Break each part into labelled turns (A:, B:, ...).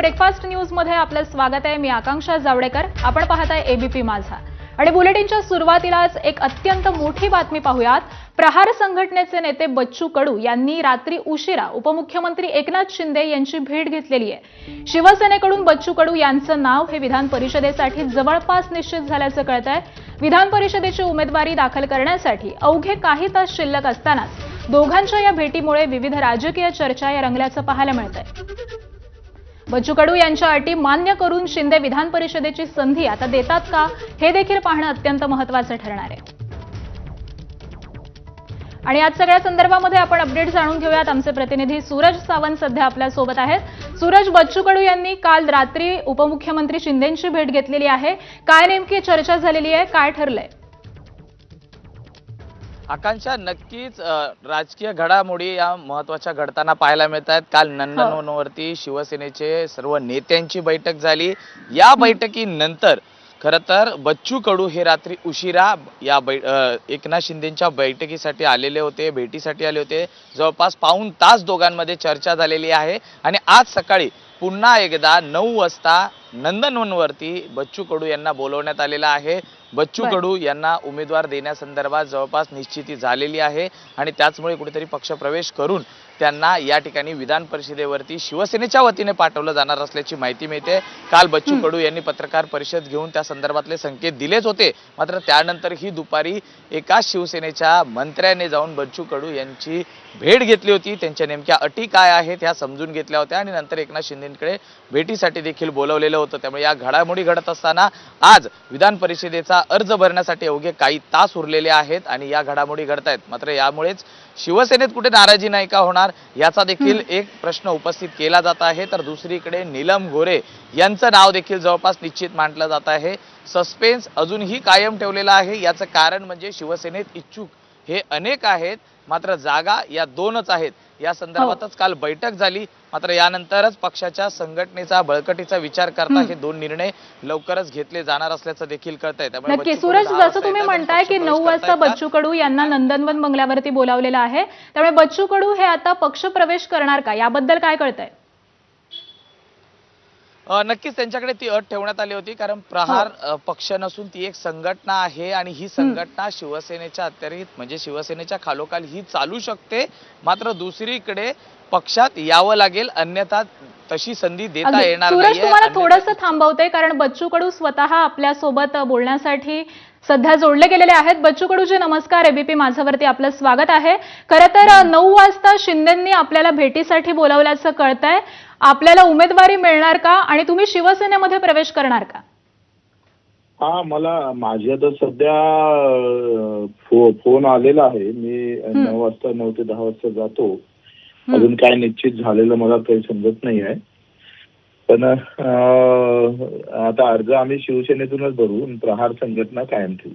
A: Breakfast news मध्ये आपलं स्वागत आहे। मी आकांक्षा जावडेकर। आपण पाहताय एबीपी माझा आणि बुलेटिनच्या सुरुवातीलाच एक अत्यंत मोठी बातमी पाहूयात। प्रहार संघटनेचे नेते बच्चू कडू यांनी रात्री उशिरा उपमुख्यमंत्री एकनाथ शिंदे यांची भेट घेतलेली आहे। शिवसेनेकडून बच्चू कडू यांचं नाव हे विधान परिषदेसाठी जवळपास निश्चित झाल्याचं कळतंय। विधान परिषदेची उमेदवारी दाखल करण्यासाठी अवघे काही तास शिल्लक असतानाच दोघांच्या या भेटीमुळे विविध राजकीय चर्चा या रंगल्याचं पाहायला मिळतंय। बच्चू कडू यांच्या अटी मान्य करून शिंदे विधान परिषदेची संधी आता देतात का, हे देखील पाहणं अत्यंत महत्त्वाचं ठरणार आहे। आणि आज सगळ्या संदर्भामध्ये आपण अपडेट जाणून घेऊयात। आमचे प्रतिनिधी सूरज सावंत सध्या आपल्या सोबत आहेत। सूरज, बच्चू कडू यांनी काल रात्री उपमुख्यमंत्री शिंदेंची भेट घेतलेली आहे। काय नेमकी चर्चा झालेली आहे, काय ठरलंय?
B: आकांक्षा, नक्कीच राजकीय घडामोडी या महत्त्वाच्या घडताना पाहायला मिळत आहेत। काल नंदनवनवरती शिवसेनेचे सर्व नेत्यांची बैठक झाली। या बैठकीनंतर खरं तर बच्चू कडू हे रात्री उशिरा या एकनाथ शिंदेंच्या बैठकीसाठी आलेले होते, भेटीसाठी आले होते। जवळपास पाऊण तास दोघांमध्ये चर्चा झालेली आहे आणि आज सकाळी पुन्हा एकदा 9 वाजता नंदनवनवरती बच्चू कडू यांना बोलवण्यात आलेलं आहे। बच्चू कडू यांना उमेदवार देण्यासंदर्भात जवळपास निश्चिती झालेली आहे आणि त्याचमुळे कुठेतरी पक्षप्रवेश करून त्यांना या ठिकाणी विधान परिषदेवरती शिवसेनेच्या वतीने पाठवलं जाणार असल्याची माहिती मिळते। काल बच्चू कडू यांनी पत्रकार परिषद घेऊन त्या संदर्भातले संकेत दिलेच होते, मात्र त्यानंतर ही दुपारी एका शिवसेनेच्या मंत्र्याने जाऊन बच्चू कडू यांची भेट घेतली होती। त्यांच्या नेमक्या अटी काय आहेत ह्या समजून घेतल्या होत्या आणि नंतर एकनाथ शिंदेंकडे भेटीसाठी देखील बोलवलेलं होतं। त्यामुळे या घडामोडी घडत असताना आज विधान परिषदेचा अर्ज भरण्यासाठी अवघे काही तास उरलेले आहेत आणि या घडामोडी घडतायत। मात्र यामुळेच शिवसेनेत कुठे नाराजी नाही का होणार याचा देखील एक प्रश्न उपस्थित केला जात आहे। तर दुसरीकडे नीलम गोरे यांचं नाव देखील जवळपास निश्चित मानलं जात आहे। सस्पेन्स अजूनही कायम ठेवलेला आहे। याचं कारण म्हणजे शिवसेनेत इच्छुक हे अनेक आहेत, मात्र जागा या 2च आहेत। या संदर्भातच काल बैठक झाली, मात्र यानंतरच पक्षाच्या संघटनेचा बळकटीचा विचार करता हे 2 निर्णय लवकरच घेतले जाणार असल्याचं देखील कळतंय। त्यामुळे
A: नक्की सूरज, जसं तुम्ही म्हणताय की 9 वाजता बच्चू कडू यांना नंदनवन बंगल्यावरती बोलावलेलं आहे, त्यामुळे बच्चू कडू हे आता पक्षप्रवेश करणार का, याबद्दल काय कळतंय?
B: नक्कीच त्यांच्याकडे ती अट ठेवण्यात आली होती, कारण प्रहार पक्ष नसून ती एक संघटना आहे आणि ही संघटना शिवसेनेच्या अतिरिक्त म्हणजे शिवसेनेच्या खालोखाल ही चालू शकते। मात्र दुसरीकडे पक्षात यावं लागेल, अन्यथा तशी संधी देता येणार नाहीये।
A: सूरज, तुम्हाला थोडंसं थांबवते, कारण बच्चू कडू स्वतः आपल्या सोबत बोलण्यासाठी सध्या जोडले गेलेले आहेत। बच्चू कडूजी, नमस्कार। एबीपी माझावरती आपलं स्वागत आहे। खरं तर 9 वाजता शिंदेंनी आपल्याला भेटीसाठी बोलावल्याचं कळतंय। आपल्याला उमेदवारी मिळणार का आणि तुम्ही शिवसेनेमध्ये प्रवेश करणार का?
C: मला माझ्या तर सध्या फोन आलेला आहे। मी 9 वाजता 9 ते 10 वाजता जातो। अजून काय निश्चित झालेलं मला काही समजत नाही आहे, पण आता अर्ज आम्ही शिवसेनेतूनच भरू, प्रहार संघटना कायम ठेवू।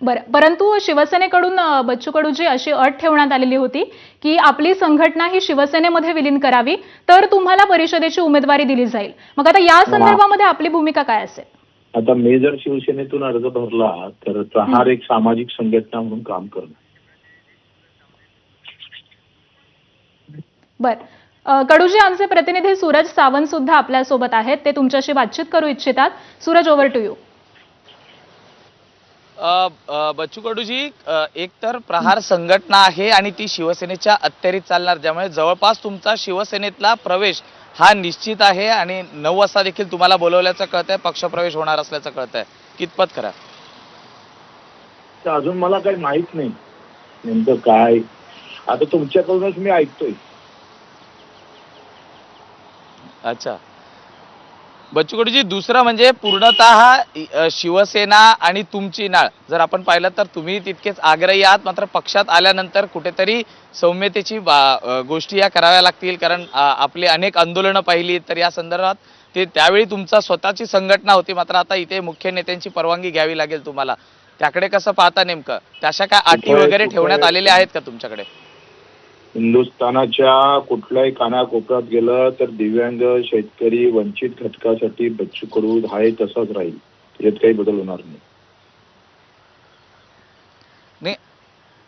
A: बरं, परंतु शिवसेनेकडून बच्चू कडूजी अशी अट ठेवण्यात आलेली होती की आपली संघटना ही शिवसेनेमध्ये विलीन करावी तर तुम्हाला परिषदेची उमेदवारी दिली जाईल। मग आता या संदर्भामध्ये आपली भूमिका काय असेल?
C: आता मी जर शिवसेनेतून अर्ज भरला तर प्रहार एक सामाजिक संघटना म्हणून काम करणार।
A: बरं, कडूजी, आमचे प्रतिनिधी सूरज सावंत सुद्धा आपल्या सोबत आहेत, ते तुमच्याशी बातचीत करू इच्छितात। Suraj, over to you.
B: Bachchu Kaduji, एक तर प्रहार संघटना आहे आणि ती शिवसेनेच्या अखत्यारीत चालणार, ज्यामुळे जवळपास तुमचा शिवसेनेतला प्रवेश हा निश्चित आहे आणि 9 वाजता देखील तुम्हाला बोलवल्याचं कळतंय, पक्षप्रवेश होणार असल्याचं कळतंय। कितपत खरं?
C: अजून मला काही माहित नाही नेमकं काय, आता तुमच्याकडूनच मी ऐकतोय।
B: अच्छा बच्चू कडूजी, दुसरं म्हणजे पूर्णतः शिवसेना आणि तुमची नाळ जर आपण पाहिलं तर तुम्ही तितकेच आग्रही आहात, मात्र पक्षात आल्यानंतर कुठेतरी सौम्यतेची गोष्टी या कराव्या लागतील, कारण आपले अनेक आंदोलनं पाहिली तर या संदर्भात ते त्यावेळी तुमचा स्वतःची संघटना होती, मात्र आता इथे मुख्य नेत्यांची परवानगी घ्यावी लागेल तुम्हाला। त्याकडे कसं पाहता नेमकं? त्याशा काय अटी वगैरे ठेवण्यात आलेल्या आहेत का तुमच्याकडे?
C: हिंदुस्थानाच्या कुठल्याही कानाकोपऱ्यात गेलं तर दिव्यांग, शेतकरी, वंचित घटकासाठी बच्चू कडू आहे तसाच राहील, त्यात काही बदल होणार नाही।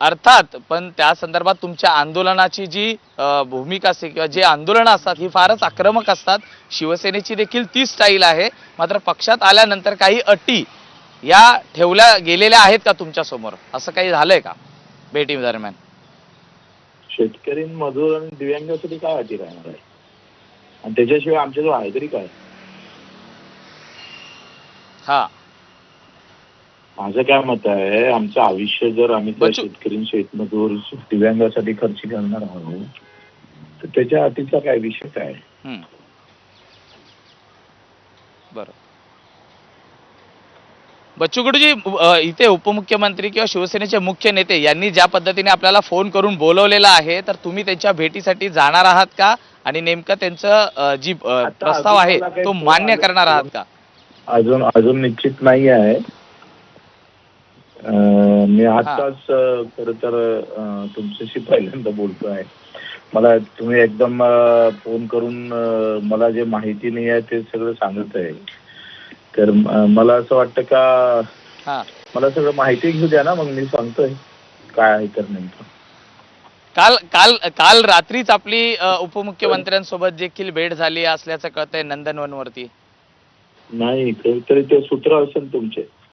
B: अर्थात, पण त्या संदर्भात तुमच्या आंदोलनाची जी भूमिका असते किंवा जे आंदोलनं असतात ही फारच आक्रमक असतात. शिवसेनेची देखील ती स्टाईल आहे. मात्र पक्षात आल्यानंतर काही अटी या ठेवल्या गेलेल्या आहेत का तुमच्या समोर? असं काही झालंय का भेटी दरम्यान?
C: शेतकरी, मजूर आणि दिव्यांगासाठी काय अटी राहणार आहे? आणि त्याच्याशिवाय आमच्या जो आहे तरी काय?
B: हा,
C: माझं काय मत आहे, आमचं आयुष्य जर आम्ही त्या
B: बच्चू-
C: शेतकरी, शेतमजूर, दिव्यांगासाठी खर्च करणार आहोत तर त्याच्या अटीचा काय विषय काय?
B: हम्म. बरं. बच्चू कडूजी, इथे उपमुख्यमंत्री किंवा शिवसेनेचे मुख्य नेते यांनी ज्या पद्धतीने आपल्याला फोन करून बोलवलेलं आहे, तर तुम्ही त्यांच्या भेटीसाठी जाणार आहात का? आणि नेमकं त्यांचं जी प्रस्ताव आहे
C: अजून मला काही
B: तो
C: फोन
B: मान्य
C: आले-
B: करणार आहात का?
C: अजून निश्चित नाही आहे. मी आताच खर तर तुमच्याशी पहिल्यांदा बोलतोय. मला तुम्ही एकदम फोन करून मला जे माहिती नाही आहे ते सगळं सांगत आहे. तर मला असं वाटतं का
B: हा,
C: मला सगळं माहिती घेऊ द्या ना, मग मी सांगतोय काय आहे तर नेमकं.
B: काल काल काल रात्रीच आपली उपमुख्यमंत्र्यांसोबत देखील भेट झाली असल्याचं कळतंय नंदनवनवरती.
C: नाही, तरी ते सूत्र असेल तुमचे.